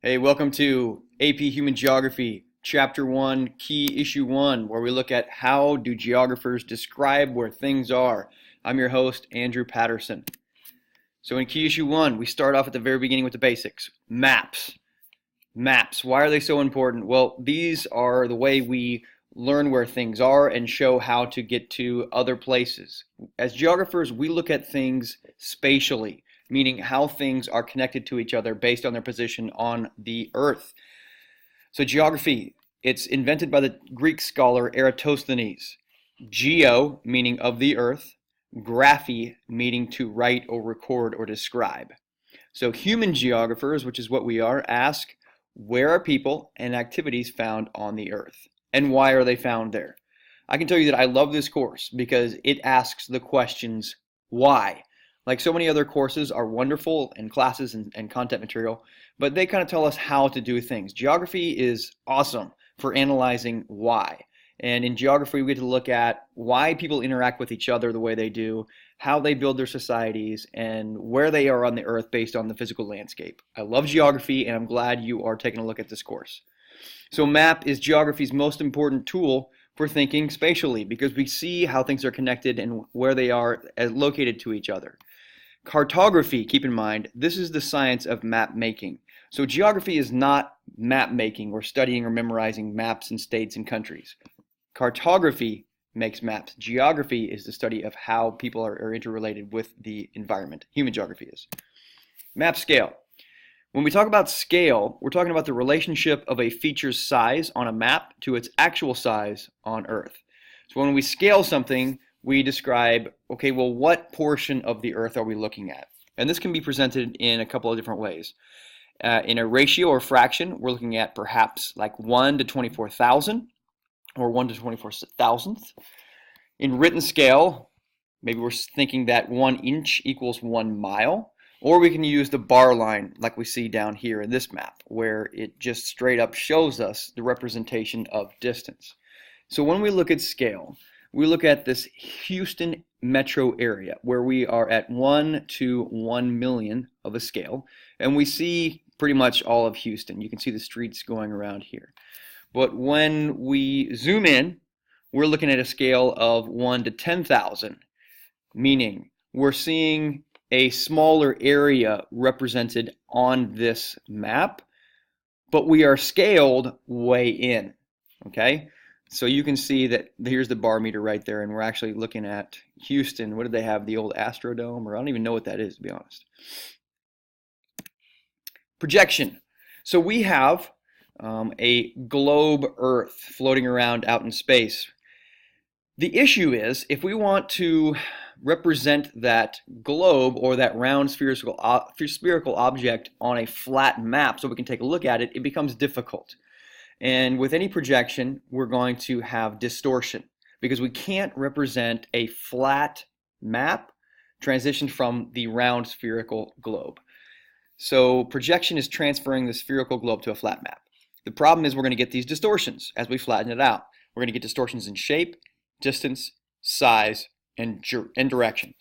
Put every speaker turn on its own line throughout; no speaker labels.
Hey, welcome to AP Human Geography, Chapter 1, Key Issue 1, where we look at how do geographers describe where things are. I'm your host, Andrew Patterson. So in Key Issue 1, we start off at the very beginning with the basics. Maps. Maps. Why are they so important? Well, these are the way we learn where things are and show how to get to other places. As geographers, we look at things spatially, meaning how things are connected to each other based on their position on the earth. So geography, it's invented by the Greek scholar Eratosthenes. Geo, meaning of the earth, graphy, meaning to write or record or describe. So human geographers, which is what we are, ask, where are people and activities found on the earth? And why are they found there? I can tell you that I love this course because it asks the questions, why? Like so many other courses are wonderful and classes and content material, but they kind of tell us how to do things. Geography is awesome for analyzing why. And in geography, we get to look at why people interact with each other the way they do, how they build their societies, and where they are on the earth based on the physical landscape. I love geography, and I'm glad you are taking a look at this course. So map is geography's most important tool for thinking spatially because we see how things are connected and where they are located to each other. Cartography, keep in mind, this is the science of map making. So geography is not map making or studying or memorizing maps and states and countries. Cartography makes maps. Geography is the study of how people are interrelated with the environment. Human geography is. Map scale. When we talk about scale, we're talking about the relationship of a feature's size on a map to its actual size on Earth. So when we scale something, we describe, okay, well, what portion of the Earth are we looking at? And this can be presented in a couple of different ways. In a ratio or fraction, we're looking at perhaps like 1 to 24,000 or 1 to 24,000th. In written scale, maybe we're thinking that 1 inch equals 1 mile, or we can use the bar line like we see down here in this map, where it just straight up shows us the representation of distance. So when we look at scale, we look at this Houston metro area where we are at 1 to 1 million of a scale, and we see pretty much all of Houston. You can see the streets going around here. But when we zoom in, we're looking at a scale of 1 to 10,000, meaning we're seeing a smaller area represented on this map, but we are scaled way in, okay? So you can see that here's the bar meter right there, and we're actually looking at Houston. What did they have, the old Astrodome? Or I don't even know what that is, to be honest. Projection. So we have a globe Earth floating around out in space. The issue is, if we want to represent that globe or that round spherical object on a flat map so we can take a look at it, it becomes difficult. And with any projection, we're going to have distortion because we can't represent a flat map transitioned from the round spherical globe. So projection is transferring the spherical globe to a flat map. The problem is we're going to get these distortions as we flatten it out. We're going to get distortions in shape, distance, size, and direction.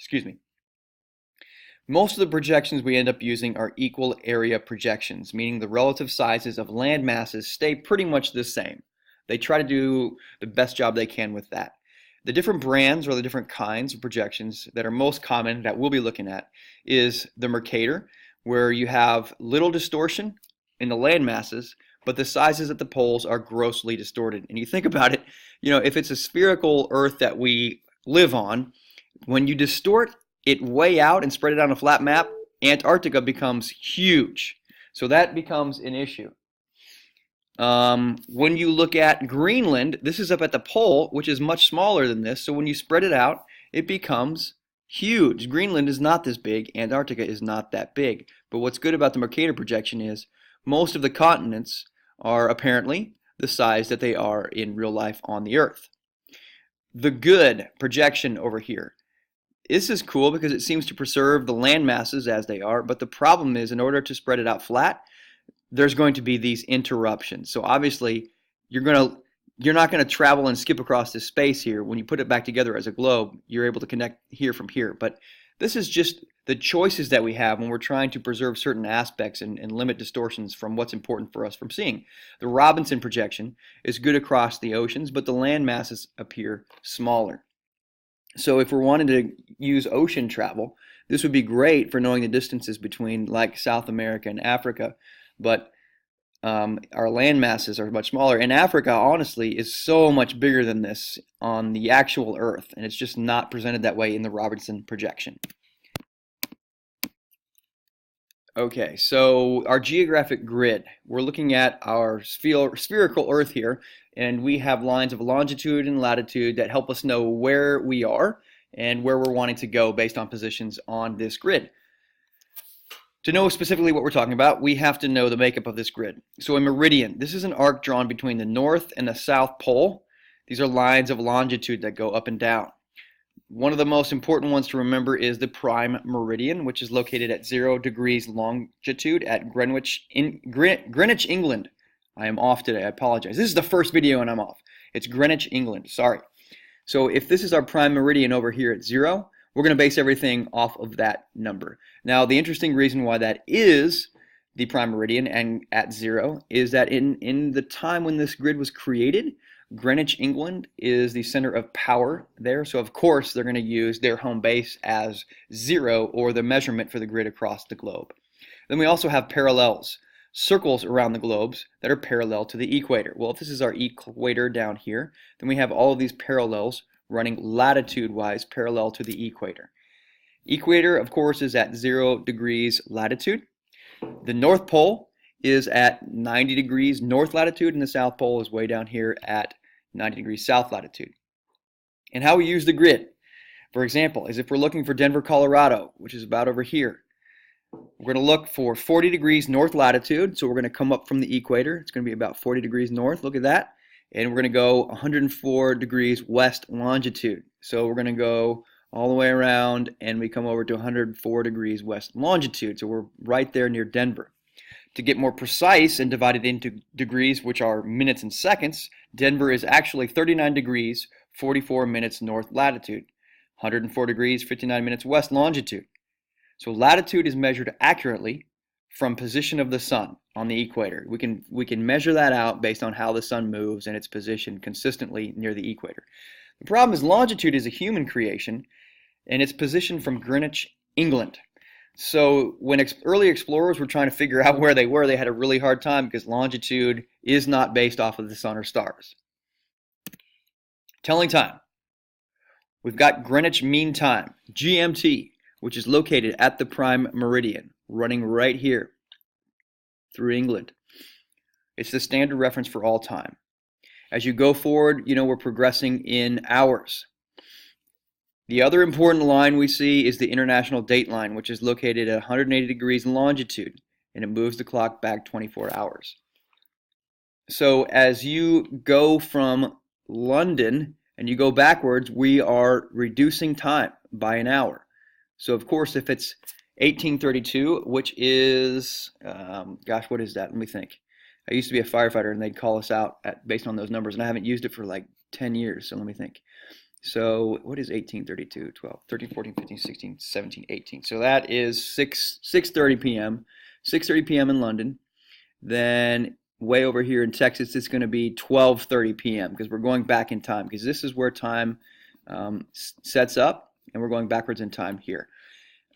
Most of the projections we end up using are equal area projections, meaning the relative sizes of land masses stay pretty much the same. They try to do the best job they can with that. The different brands or the different kinds of projections that are most common that we'll be looking at is the Mercator, where you have little distortion in the land masses, but the sizes at the poles are grossly distorted. And you think about it, if it's a spherical Earth that we live on, when you distort it way out and spread it on a flat map, Antarctica becomes huge. So that becomes an issue. When you look at Greenland, this is up at the pole, which is much smaller than this. So when you spread it out, it becomes huge. Greenland is not this big. Antarctica is not that big. But what's good about the Mercator projection is most of the continents are apparently the size that they are in real life on the Earth. The good projection over here. This is cool because it seems to preserve the land masses as they are, but the problem is in order to spread it out flat, there's going to be these interruptions. So obviously, you're not going to travel and skip across this space here. When you put it back together as a globe, you're able to connect here from here. But this is just the choices that we have when we're trying to preserve certain aspects and limit distortions from what's important for us from seeing. The Robinson projection is good across the oceans, but the land masses appear smaller. So if we're wanting to use ocean travel, this would be great for knowing the distances between like South America and Africa, but our land masses are much smaller. And Africa, honestly, is so much bigger than this on the actual Earth, and it's just not presented that way in the Robinson projection. Okay, so our geographic grid, we're looking at our spherical Earth here, and we have lines of longitude and latitude that help us know where we are and where we're wanting to go based on positions on this grid. To know specifically what we're talking about, we have to know the makeup of this grid. So a meridian, this is an arc drawn between the North and the South Pole. These are lines of longitude that go up and down. One of the most important ones to remember is the prime meridian, which is located at 0 degrees longitude at Greenwich, England. I am off today, I apologize. This is the first video and I'm off. It's Greenwich, England, sorry. So if this is our prime meridian over here at 0, we're going to base everything off of that number. Now, the interesting reason why that is the prime meridian and at 0 is that in the time when this grid was created, Greenwich, England is the center of power there, so of course they're going to use their home base as 0 or the measurement for the grid across the globe. Then we also have parallels, circles around the globes that are parallel to the equator. Well, if this is our equator down here, then we have all of these parallels running latitude-wise parallel to the equator. Equator, of course, is at 0 degrees latitude. The North Pole is at 90 degrees north latitude, and the South Pole is way down here at 90 degrees south latitude. And how we use the grid, for example, is if we're looking for Denver, Colorado, which is about over here, we're going to look for 40 degrees north latitude, so we're going to come up from the equator. It's going to be about 40 degrees north, look at that. And we're going to go 104 degrees west longitude. So we're going to go all the way around and we come over to 104 degrees west longitude. So we're right there near Denver. To get more precise and divide it into degrees, which are minutes and seconds, Denver is actually 39 degrees, 44 minutes north latitude, 104 degrees, 59 minutes west longitude. So latitude is measured accurately from position of the sun on the equator. We can measure that out based on how the sun moves and its position consistently near the equator. The problem is longitude is a human creation, and it's positioned from Greenwich, England. So when early explorers were trying to figure out where they were, they had a really hard time because longitude is not based off of the sun or stars. Telling time. We've got Greenwich Mean Time, GMT, which is located at the prime meridian, running right here through England. It's the standard reference for all time. As you go forward, we're progressing in hours. The other important line we see is the International Date Line, which is located at 180 degrees longitude, and it moves the clock back 24 hours. So as you go from London and you go backwards, we are reducing time by an hour. So of course, if it's 1832, which is, what is that? Let me think. I used to be a firefighter and they'd call us out based on those numbers, and I haven't used it for like 10 years, so let me think. So what is 1832, 12, 13, 14, 15, 16, 17, 18? So that is 6:30 p.m. 6:30 p.m. in London. Then way over here in Texas, it's going to be 12:30 p.m. because we're going back in time, because this is where time sets up, and we're going backwards in time here.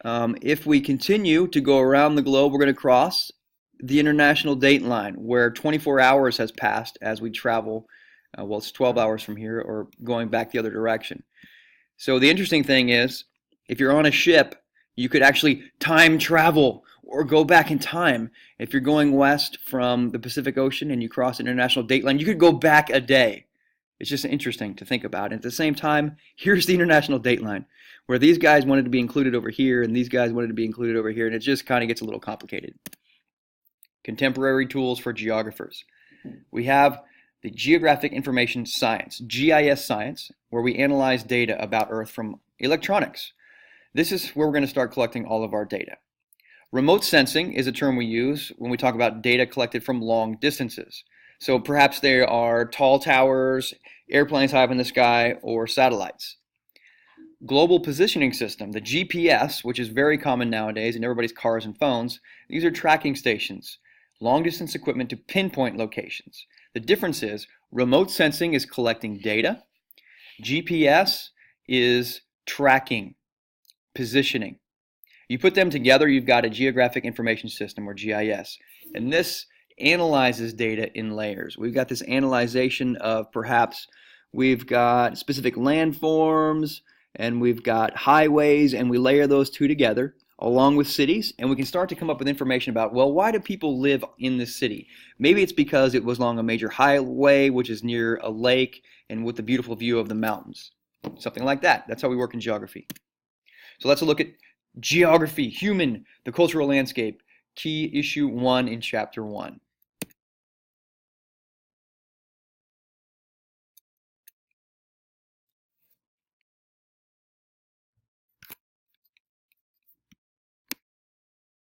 If we continue to go around the globe, we're going to cross the International Date Line, where 24 hours has passed as we travel. Well, it's 12 hours from here, or going back the other direction. So the interesting thing is, if you're on a ship, you could actually time travel or go back in time. If you're going west from the Pacific Ocean and you cross the International Date Line, you could go back a day. It's just interesting to think about. And at the same time, here's the International Date Line, where these guys wanted to be included over here and these guys wanted to be included over here, and it just kind of gets a little complicated. Contemporary tools for geographers. We have the Geographic Information Science, GIS science, where we analyze data about Earth from electronics. This is where we're going to start collecting all of our data. Remote sensing is a term we use when we talk about data collected from long distances. So perhaps there are tall towers, airplanes high up in the sky, or satellites. Global Positioning System, the GPS, which is very common nowadays in everybody's cars and phones. These are tracking stations, long-distance equipment to pinpoint locations. The difference is remote sensing is collecting data. GPS is tracking, positioning. You put them together, you've got a Geographic Information System, or GIS. And this analyzes data in layers. We've got this analyzation of perhaps we've got specific landforms, and we've got highways, and we layer those two together along with cities, and we can start to come up with information about, well, why do people live in this city? Maybe it's because it was along a major highway, which is near a lake and with a beautiful view of the mountains. Something like that. That's how we work in geography. So let's look at geography, human, the cultural landscape, key issue 1 in chapter 1.